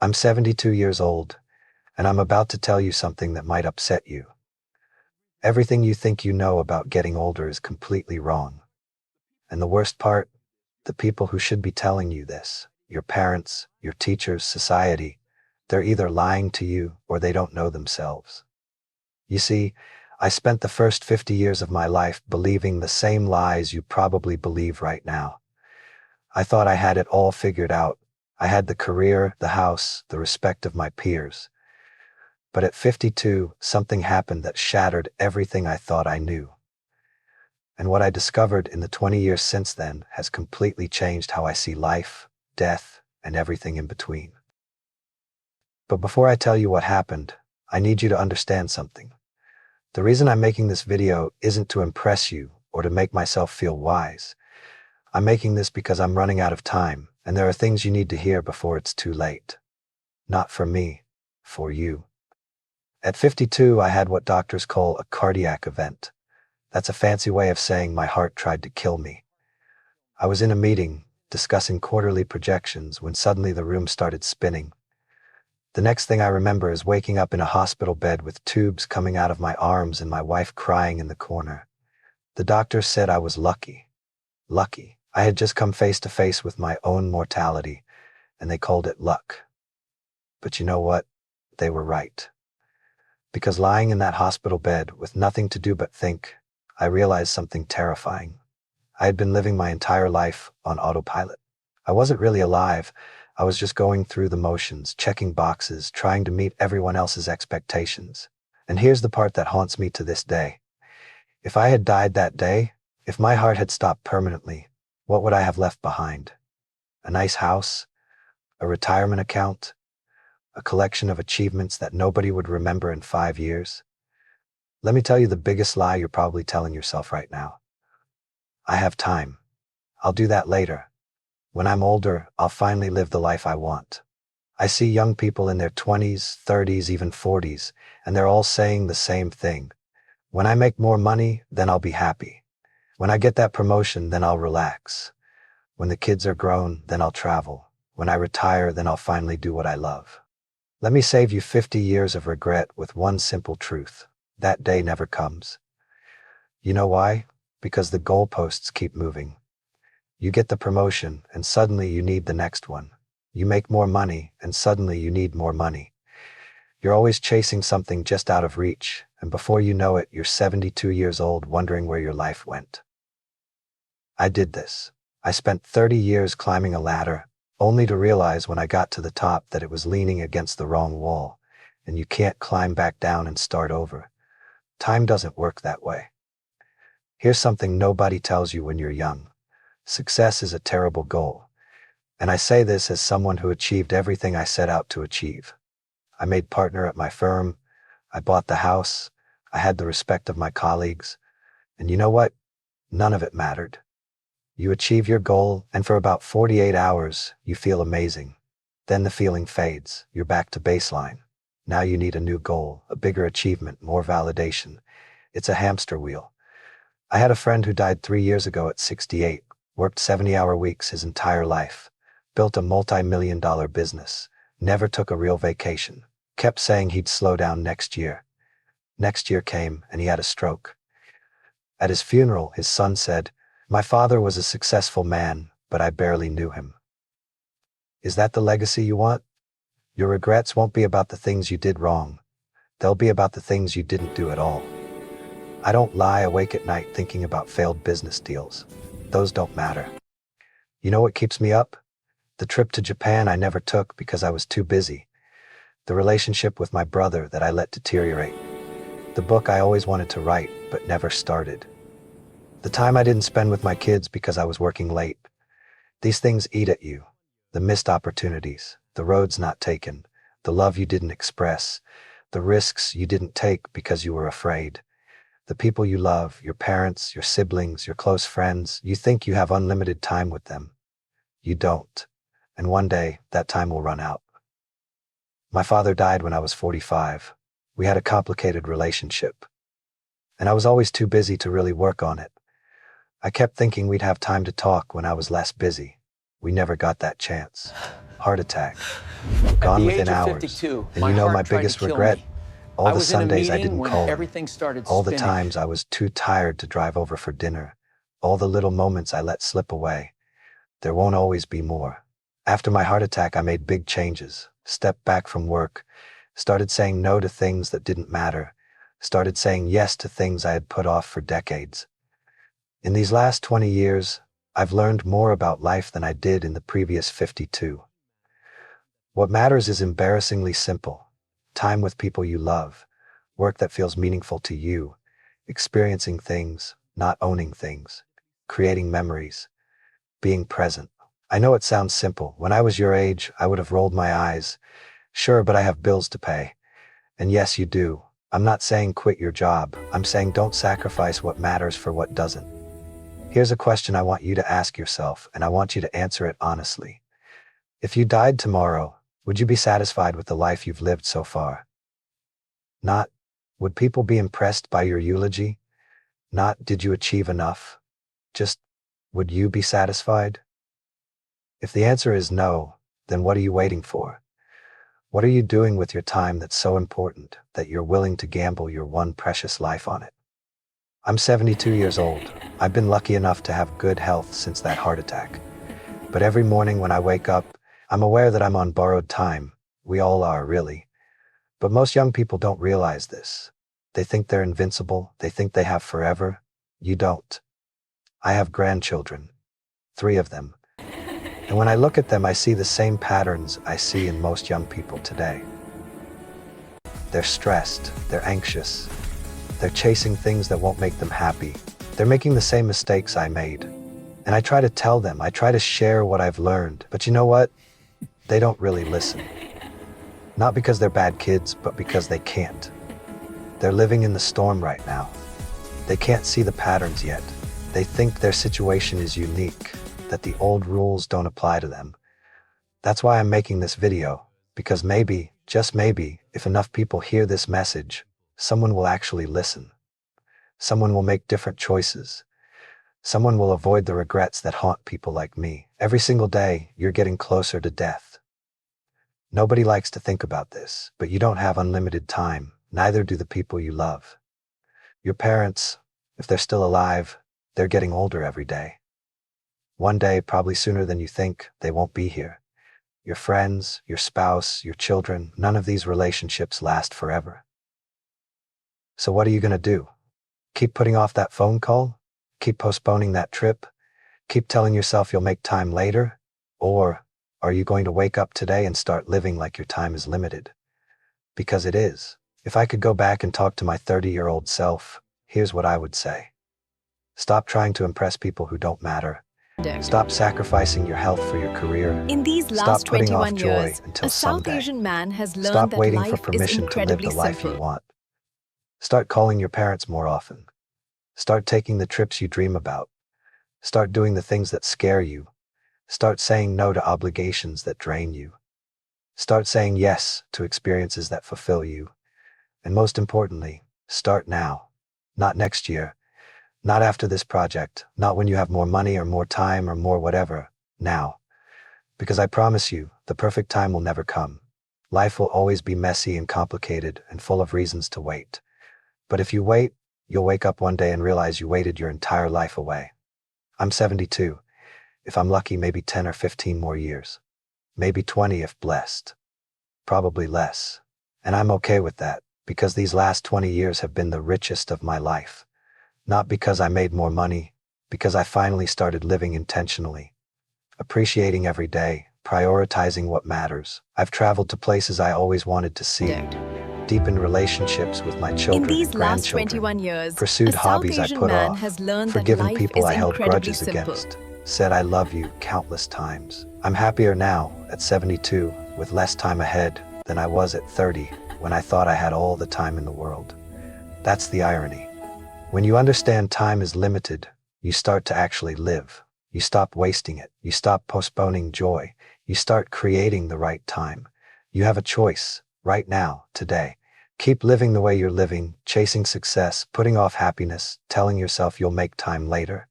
I'm 72 years old, and I'm about to tell you something that might upset you. Everything you think you know about getting older is completely wrong. And the worst part, the people who should be telling you this, your parents, your teachers, society, they're either lying to you or they don't know themselves. You see, I spent the first 50 years of my life believing the same lies you probably believe right now. I thought I had it all figured out. I had the career, the house, the respect of my peers. But at 52, something happened that shattered everything I thought I knew. And what I discovered in the 20 years since then has completely changed how I see life, death, and everything in between. But before I tell you what happened, I need you to understand something. The reason I'm making this video isn't to impress you or to make myself feel wise. I'm making this because I'm running out of time, and there are things you need to hear before it's too late. Not for me, for you. At 52, I had what doctors call a cardiac event. That's a fancy way of saying my heart tried to kill me. I was in a meeting, discussing quarterly projections, when suddenly the room started spinning. The next thing I remember is waking up in a hospital bed with tubes coming out of my arms and my wife crying in the corner. The doctors said I was lucky. Lucky. I had just come face to face with my own mortality, and they called it luck. But you know what? They were right. Because lying in that hospital bed with nothing to do but think, I realized something terrifying. I had been living my entire life on autopilot. I wasn't really alive. I was just going through the motions, checking boxes, trying to meet everyone else's expectations. And here's the part that haunts me to this day. If I had died that day, if my heart had stopped permanently, what would I have left behind? A nice house? A retirement account? A collection of achievements that nobody would remember in 5 years? Let me tell you the biggest lie you're probably telling yourself right now. I have time. I'll do that later. When I'm older, I'll finally live the life I want. I see young people in their 20s, 30s, even 40s, and they're all saying the same thing. When I make more money, then I'll be happy. When I get that promotion, then I'll relax. When the kids are grown, then I'll travel. When I retire, then I'll finally do what I love. Let me save you 50 years of regret with one simple truth. That day never comes. You know why? Because the goalposts keep moving. You get the promotion, and suddenly you need the next one. You make more money, and suddenly you need more money. You're always chasing something just out of reach, and before you know it, you're 72 years old wondering where your life went. I did this. I spent 30 years climbing a ladder, only to realize when I got to the top that it was leaning against the wrong wall, and you can't climb back down and start over. Time doesn't work that way. Here's something nobody tells you when you're young. Success is a terrible goal. And I say this as someone who achieved everything I set out to achieve. I made partner at my firm. I bought the house. I had the respect of my colleagues. And you know what? None of it mattered. You achieve your goal, and for about 48 hours, you feel amazing. Then the feeling fades. You're back to baseline. Now you need a new goal, a bigger achievement, more validation. It's a hamster wheel. I had a friend who died 3 years ago at 68. Worked 70-hour weeks his entire life, built a multi-million-dollar business, never took a real vacation, kept saying he'd slow down next year. Next year came, and he had a stroke. At his funeral, his son said, "My father was a successful man, but I barely knew him." Is that the legacy you want? Your regrets won't be about the things you did wrong. They'll be about the things you didn't do at all. I don't lie awake at night thinking about failed business deals. Those don't matter. You know what keeps me up? The trip to Japan I never took because I was too busy. The relationship with my brother that I let deteriorate. The book I always wanted to write but never started. The time I didn't spend with my kids because I was working late. These things eat at you. The missed opportunities, the roads not taken, the love you didn't express, the risks you didn't take because you were afraid. The people you love, your parents, your siblings, your close friends, you think you have unlimited time with them. You don't. And one day, that time will run out. My father died when I was 45. We had a complicated relationship. And I was always too busy to really work on it. I kept thinking we'd have time to talk when I was less busy. We never got that chance. Heart attack. At Gone the within age of hours. 52, And my you know my heart tried to biggest kill regret? me. All I the was in a Sundays I meeting didn't when call him. everything started All the spinning. times I was too tired to drive over for dinner. All the little moments I let slip away. There won't always be more. After my heart attack, I made big changes. Stepped back from work. Started saying no to things that didn't matter. Started saying yes to things I had put off for decades. In these last 20 years, I've learned more about life than I did in the previous 52. What matters is embarrassingly simple. Time with people you love. Work that feels meaningful to you. Experiencing things, not owning things. Creating memories. Being present. I know it sounds simple. When I was your age, I would have rolled my eyes. Sure, but I have bills to pay. And yes, you do. I'm not saying quit your job. I'm saying don't sacrifice what matters for what doesn't. Here's a question I want you to ask yourself, and I want you to answer it honestly. If you died tomorrow, would you be satisfied with the life you've lived so far? Not, would people be impressed by your eulogy? Not, did you achieve enough? Just, would you be satisfied? If the answer is no, then what are you waiting for? What are you doing with your time that's so important that you're willing to gamble your one precious life on it? I'm 72 years old. I've been lucky enough to have good health since that heart attack. But every morning when I wake up, I'm aware that I'm on borrowed time. We all are, really. But most young people don't realize this. They think they're invincible. They think they have forever. You don't. I have grandchildren. 3 of them. And when I look at them, I see the same patterns I see in most young people today. They're stressed. They're anxious. They're chasing things that won't make them happy. They're making the same mistakes I made. And I try to tell them, I try to share what I've learned. But you know what? They don't really listen. Not because they're bad kids, but because they can't. They're living in the storm right now. They can't see the patterns yet. They think their situation is unique, that the old rules don't apply to them. That's why I'm making this video, because maybe, just maybe, if enough people hear this message, someone will actually listen. Someone will make different choices. Someone will avoid the regrets that haunt people like me. Every single day, you're getting closer to death. Nobody likes to think about this, but you don't have unlimited time. Neither do the people you love. Your parents, if they're still alive, they're getting older every day. One day, probably sooner than you think, they won't be here. Your friends, your spouse, your children, none of these relationships last forever. So what are you going to do? Keep putting off that phone call? Keep postponing that trip? Keep telling yourself you'll make time later? Or are you going to wake up today and start living like your time is limited? Because it is. If I could go back and talk to my 30-year-old self, here's what I would say. Stop trying to impress people who don't matter. Stop sacrificing your health for your career. In these Stop last putting 21 off joy years, until a South someday. Asian man has learned Stop that waiting for life is permission to live incredibly the life you simple. want. Start calling your parents more often. Start taking the trips you dream about. Start doing the things that scare you. Start saying no to obligations that drain you. Start saying yes to experiences that fulfill you. And most importantly, start now. Not next year. Not after this project. Not when you have more money or more time or more whatever. Now. Because I promise you, the perfect time will never come. Life will always be messy and complicated and full of reasons to wait. But if you wait, you'll wake up one day and realize you waited your entire life away. I'm 72. If I'm lucky, maybe 10 or 15 more years. Maybe 20 if blessed. Probably less. And I'm okay with that, because these last 20 years have been the richest of my life. Not because I made more money, because I finally started living intentionally. Appreciating every day, prioritizing what matters. I've traveled to places I always wanted to see. Deepened relationships with my In children these and last grandchildren. 21 years, Pursued a South hobbies I Asian put man off. has learned that Forgiven life people is I held incredibly grudges simple. against. Said I love you countless times. I'm happier now, at 72, with less time ahead, than I was at 30, when I thought I had all the time in the world. That's the irony. When you understand time is limited, you start to actually live. You stop wasting it. You stop postponing joy. You start creating the right time. You have a choice, right now, today. Keep living the way you're living, chasing success, putting off happiness, telling yourself you'll make time later.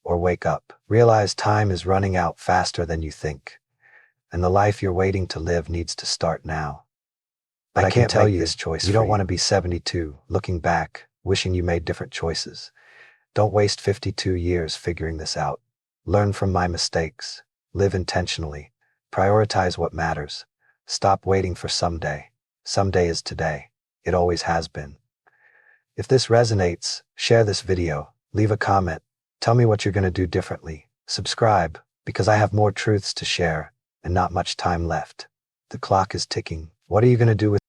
Or wake up. Realize time is running out faster than you think. And the life you're waiting to live needs to start now. But I can't tell you this choice. You don't want to be 72, looking back, wishing you made different choices. Don't waste 52 years figuring this out. Learn from my mistakes. Live intentionally. Prioritize what matters. Stop waiting for someday. Someday is today. It always has been. If this resonates, share this video, leave a comment, tell me what you're going to do differently. Subscribe, because I have more truths to share and not much time left. The clock is ticking. What are you going to do with